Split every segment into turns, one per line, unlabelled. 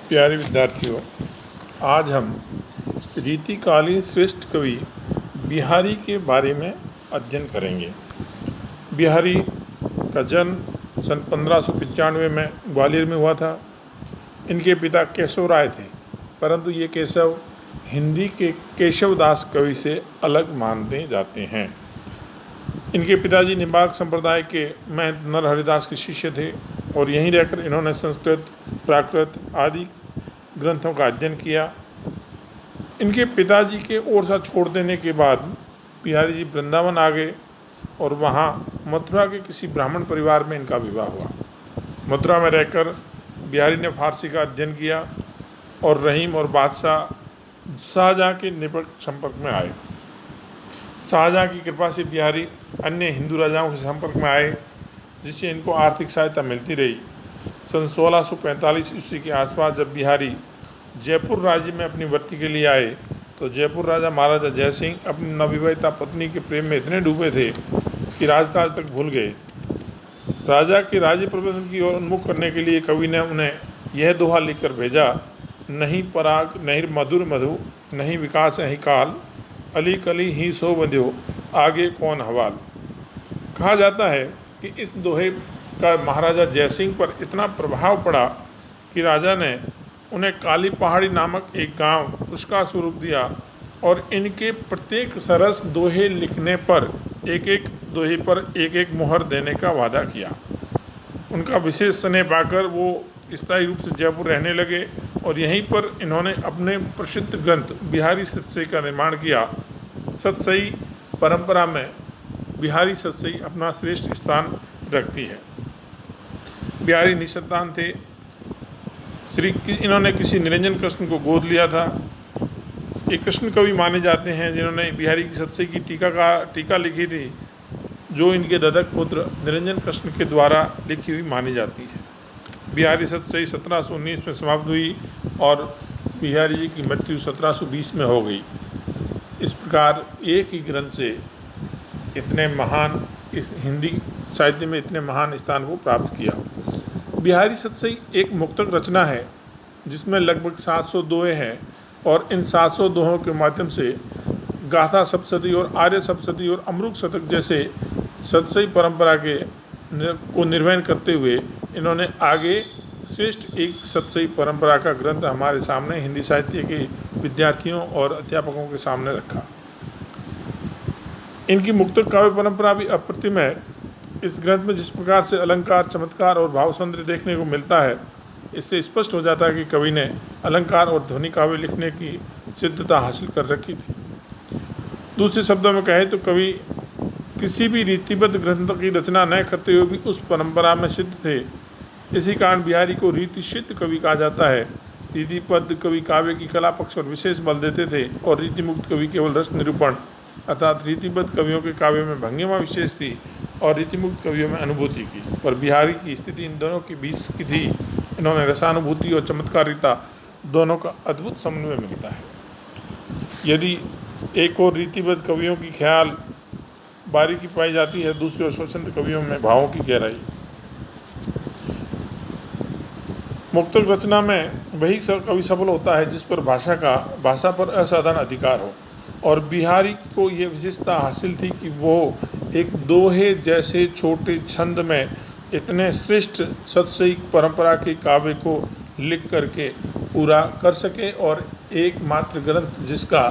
प्यारे विद्यार्थियों, आज हम रीतिकालीन श्रेष्ठ कवि बिहारी के बारे में अध्ययन करेंगे। बिहारी का जन्म सन 1595 में ग्वालियर में हुआ था। इनके पिता केशव राय थे, परंतु ये केशव हिंदी के केशवदास कवि से अलग माने जाते हैं। इनके पिताजी निम्बार्क संप्रदाय के महंत नरहरिदास के शिष्य थे और यहीं रहकर इन्होंने संस्कृत, प्राकृत आदि ग्रंथों का अध्ययन किया। इनके पिताजी के ओरछा छोड़ देने के बाद बिहारी जी वृंदावन आ गए और वहाँ मथुरा के किसी ब्राह्मण परिवार में इनका विवाह हुआ। मथुरा में रहकर बिहारी ने फारसी का अध्ययन किया और रहीम और बादशाह शाहजहाँ के निकट संपर्क में आए। शाहजहाँ की कृपा से बिहारी अन्य हिंदू राजाओं के संपर्क में आए, जिससे इनको आर्थिक सहायता मिलती रही। सन 1645 ईस्वी के आसपास जब बिहारी जयपुर राज्य में अपनी वृत्ति के लिए आए तो जयपुर राजा महाराजा जय सिंह अपनी नवविवाहिता पत्नी के प्रेम में इतने डूबे थे कि राजकाज तक भूल गए। राजा के राज्य प्रबंधन की ओर उन्मुख करने के लिए कवि ने उन्हें यह दोहा लिखकर भेजा, नहीं पराग नहीं मधुर मधु, नहीं विकास यही काल, अली कली ही सो बंध्यो, आगे कौन हवाल। कहा जाता है कि इस दोहे का महाराजा जयसिंह पर इतना प्रभाव पड़ा कि राजा ने उन्हें काली पहाड़ी नामक एक गांव पुरस्कार स्वरूप दिया और इनके प्रत्येक सरस दोहे लिखने पर एक एक दोहे पर एक एक मुहर देने का वादा किया। उनका विशेष स्नेह पाकर वो स्थायी रूप से जयपुर रहने लगे और यहीं पर इन्होंने अपने प्रसिद्ध ग्रंथ बिहारी सतसई का निर्माण किया। सतसई परंपरा में बिहारी सतसई अपना श्रेष्ठ स्थान रखती है। बिहारी निसंतान थे। इन्होंने किसी निरंजन कृष्ण को गोद लिया था। एक कृष्ण कवि माने जाते हैं जिन्होंने बिहारी की सतसई की टीका लिखी थी, जो इनके ददक पुत्र निरंजन कृष्ण के द्वारा लिखी हुई मानी जाती है। बिहारी सतसई 1719 में समाप्त हुई और बिहारी जी की मृत्यु 1720 में हो गई। इस प्रकार एक ही ग्रंथ से इतने महान इस हिंदी साहित्य में इतने महान स्थान को प्राप्त किया। बिहारी सतसई एक मुक्तक रचना है जिसमें लगभग 700 दोहे हैं और इन 700 दोहों के माध्यम से गाथा सप्तशती और आर्य सप्तशती और अमरुक शतक जैसे सतसई परंपरा को निर्वहन करते हुए इन्होंने आगे श्रेष्ठ एक सतसई परंपरा का ग्रंथ हमारे सामने हिंदी साहित्य के विद्यार्थियों और अध्यापकों के सामने रखा। इनकी मुक्तक काव्य परंपरा भी अप्रतिम है। इस ग्रंथ में जिस प्रकार से अलंकार, चमत्कार और भाव सौंदर्य देखने को मिलता है, इससे स्पष्ट हो जाता है कि कवि ने अलंकार और ध्वनि काव्य लिखने की सिद्धता हासिल कर रखी थी। दूसरे शब्दों में कहें तो कवि किसी भी रीतिबद्ध ग्रंथ की रचना न करते हुए भी उस परंपरा में सिद्ध थे। इसी कारण बिहारी को रीति सिद्ध कवि कहा जाता है। रीतिबद्ध कवि काव्य की कला पक्ष पर विशेष बल देते थे और रीतिमुक्त कवि केवल रस निरूपण अर्थात रीतिबद्ध कवियों के काव्य में भंगिमा विशेष थी और रीतिमुक्त कवियों में अनुभूति की। पर बिहारी की स्थिति इन दोनों के बीच की थी। इन्होंने रसानुभूति और चमत्कारिता दोनों का अद्भुत समन्वय मिलता है। यदि एक और रीतिबद्ध कवियों की ख्याल बारीकी पाई जाती है, दूसरी ओर स्वच्छंद कवियों में भावों की गहराई। मुक्तक रचना में वही कवि सफल होता है जिस पर भाषा पर असाधारण अधिकार हो, और बिहारी को ये विशेषता हासिल थी कि वो एक दोहे जैसे छोटे छंद में इतने श्रेष्ठ सतसई परंपरा के काव्य को लिख करके पूरा कर सके और एकमात्र ग्रंथ जिसका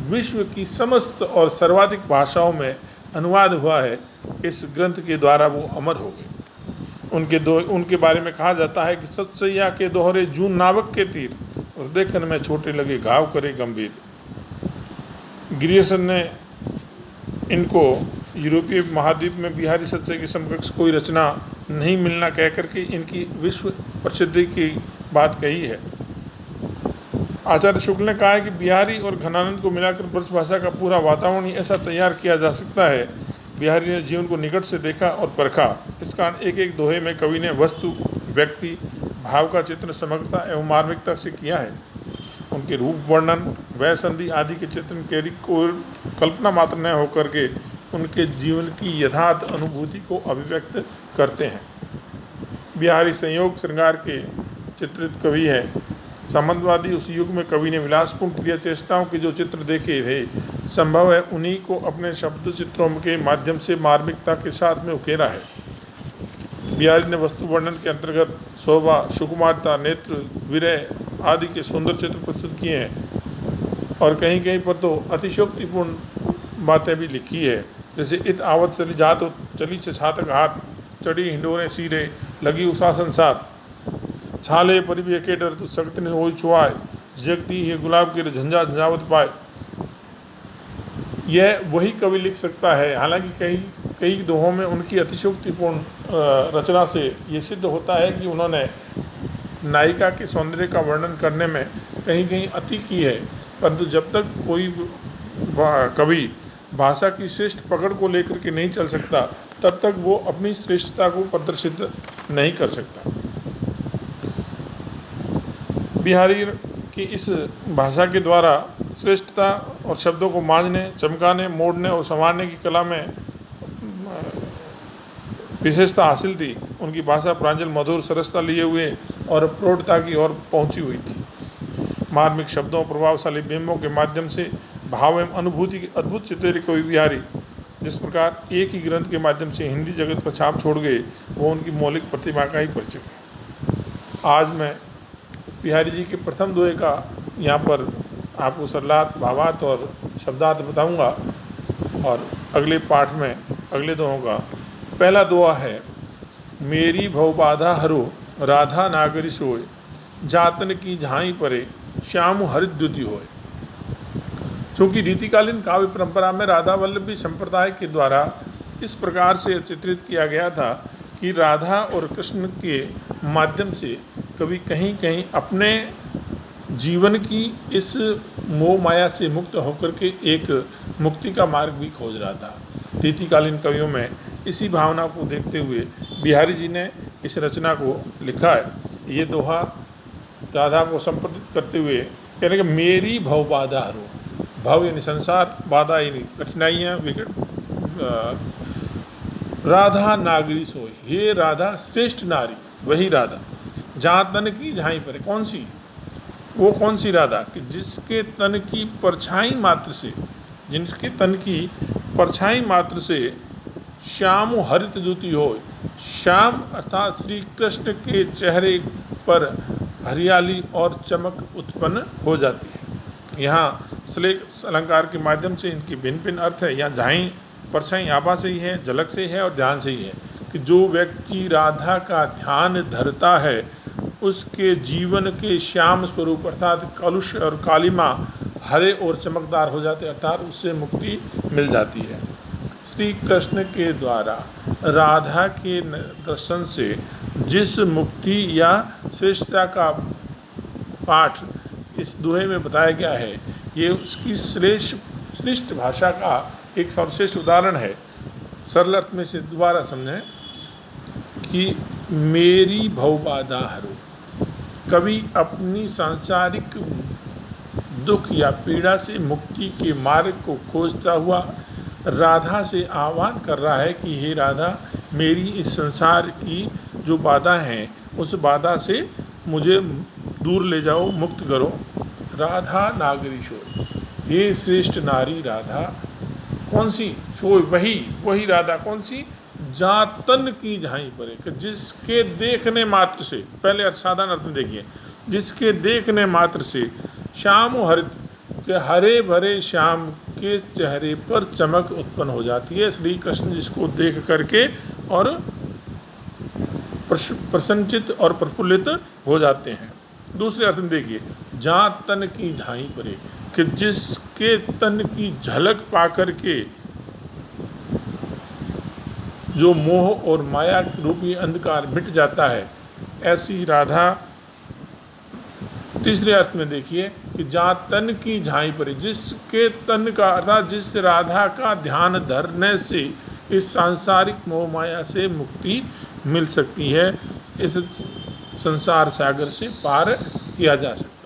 विश्व की समस्त और सर्वाधिक भाषाओं में अनुवाद हुआ है, इस ग्रंथ के द्वारा वो अमर हो गए। उनके बारे में कहा जाता है कि सतसैया के दोहरे जून नावक के तीर, और देखने में छोटे लगे घाव करे गंभीर। ग्रियर्सन ने इनको यूरोपीय महाद्वीप में बिहारी सतसई के समकक्ष कोई रचना नहीं मिलना कह करके इनकी विश्व प्रसिद्धि की बात कही है। आचार्य शुक्ल ने कहा है कि बिहारी और घनानंद को मिलाकर ब्रज भाषा का पूरा वातावरण ही ऐसा तैयार किया जा सकता है। बिहारी ने जीवन को निकट से देखा और परखा। इस कारण एक एक दोहे में कवि ने वस्तु, व्यक्ति, भाव का चित्रण समग्रता एवं मार्मिकता से किया है। उनके रूप वर्णन, वय संधि आदि के चित्रण के को कल्पना मात्र न होकर के उनके जीवन की यथार्थ अनुभूति को अभिव्यक्त करते हैं। बिहारी संयोग श्रृंगार के चित्रित कवि हैं। संबंधवादी उस युग में कवि ने विलासपूर्ण क्रिया चेष्टाओं के जो चित्र देखे थे, संभव है उन्हीं को अपने शब्द चित्रों के माध्यम से मार्मिकता के साथ में उकेरा है। बिहारी ने वस्तु वर्णन के अंतर्गत शोभा, सुकुमारता, नेत्र, विरह आदि के सुंदर चित्र प्रस्तुत किए हैं और कहीं कहीं पर तो अतिशयोक्तिपूर्ण बातें भी लिखी है, जैसे इत आवत चली जात चली छातक हाथ, चढ़ी हिंडोरे सीरे, लगी उषासन साथ, छाले परिवे के डर तो सख्त ने हो छुआए, जगती है गुलाब के झंझा झंझावत पाए। यह वही कवि लिख सकता है। हालांकि कई दोहों में उनकी अतिशयोक्तिपूर्ण रचना से ये सिद्ध होता है कि उन्होंने नायिका के सौंदर्य का वर्णन करने में कहीं कहीं अति की है, परंतु जब तक कोई कवि भाषा की श्रेष्ठ पकड़ को लेकर के नहीं चल सकता, तब तक वो अपनी श्रेष्ठता को प्रदर्शित नहीं कर सकता। बिहारी की इस भाषा के द्वारा श्रेष्ठता और शब्दों को मांझने, चमकाने, मोड़ने और संवारने की कला में विशेषता हासिल थी। उनकी भाषा प्रांजल, मधुर, सरसता लिए हुए और प्रौढ़ता की ओर पहुंची हुई थी। मार्मिक शब्दों, प्रभावशाली बिंबों के माध्यम से भाव एवं अनुभूति की अद्भुत चित्रे कवि बिहारी जिस प्रकार एक ही ग्रंथ के माध्यम से हिंदी जगत पर छाप छोड़ गए, वो उनकी मौलिक प्रतिभा का ही परिचय है। आज मैं बिहारी जी के प्रथम दोहे का यहाँ पर आपको सरलार्थ, भावार्थ और शब्दार्थ बताऊंगा और अगले पाठ में अगले दोहों का पहला दोहा है, मेरी भवबाधा हरो राधा नागरी सोय, जातन की झाई परे श्याम हरित द्युति होय। चूँकि रीतिकालीन काव्य परंपरा में राधा वल्लभी संप्रदाय के द्वारा इस प्रकार से चित्रित किया गया था कि राधा और कृष्ण के माध्यम से कवि कहीं कहीं अपने जीवन की इस मोह माया से मुक्त होकर के एक मुक्ति का मार्ग भी खोज रहा था। रीतिकालीन कवियों में इसी भावना को देखते हुए बिहारी जी ने इस रचना को लिखा है। ये दोहा राधा को संपर्कित करते हुए कहने कि मेरी भव बाधा हरो, भव यानी संसार, बाधा यानी कठिनाइयाँ, विकट, राधा नागरी सोई, हे राधा श्रेष्ठ नारी, वही राधा, जहाँ तन की झाई पर, कौन सी, वो कौन सी राधा कि जिसके तन की परछाई मात्र से, जिनके तन की परछाई मात्र से श्याम हरित द्युति हो, श्याम अर्थात श्री कृष्ण के चेहरे पर हरियाली और चमक उत्पन्न हो जाती है। यहाँ श्लेष अलंकार के माध्यम से इनकी भिन्न भिन्न अर्थ है। यहाँ झाई परछाई आभा से ही है, झलक से है और ध्यान से ही है कि जो व्यक्ति राधा का ध्यान धरता है उसके जीवन के श्याम स्वरूप अर्थात कलुष और कालिमा हरे और चमकदार हो जाते, अर्थात उससे मुक्ति मिल जाती है। श्री कृष्ण के द्वारा राधा के दर्शन से जिस मुक्ति या श्रेष्ठता का पाठ इस दोहे में बताया गया है, ये उसकी श्रेष्ठ भाषा का एक सर्वश्रेष्ठ उदाहरण है। सरल अर्थ में से दोबारा समझें कि मेरी भवबाधा हरो, कवि अपनी सांसारिक दुख या पीड़ा से मुक्ति के मार्ग को खोजता हुआ राधा से आह्वान कर रहा है कि हे राधा, मेरी इस संसार की जो बाधा हैं उस बाधा से मुझे दूर ले जाओ, मुक्त करो। राधा नागरी शोय, ये श्रेष्ठ नारी राधा, कौन सी, शोय वही राधा, कौन सी, जातन की झाई परे, कि जिसके देखने मात्र से, पहले साधारण अर्थ में देखिए, जिसके देखने मात्र से श्याम हरित के हरे भरे श्याम के चेहरे पर चमक उत्पन्न हो जाती है। श्री कृष्ण जिसको देख करके और प्रसन्नचित और प्रफुल्लित हो जाते हैं। दूसरे अर्थ में देखिए, जहाँ तन की झाई परे, कि जिसके तन की झलक पा करके जो मोह और माया रूपी अंधकार मिट जाता है, ऐसी राधा। तीसरे अर्थ में देखिए कि जहाँ तन की झाई परे, जिसके तन का अर्थात जिस राधा का ध्यान धरने से इस सांसारिक मोह माया से मुक्ति मिल सकती है, इस संसार सागर से पार किया जा सकता है।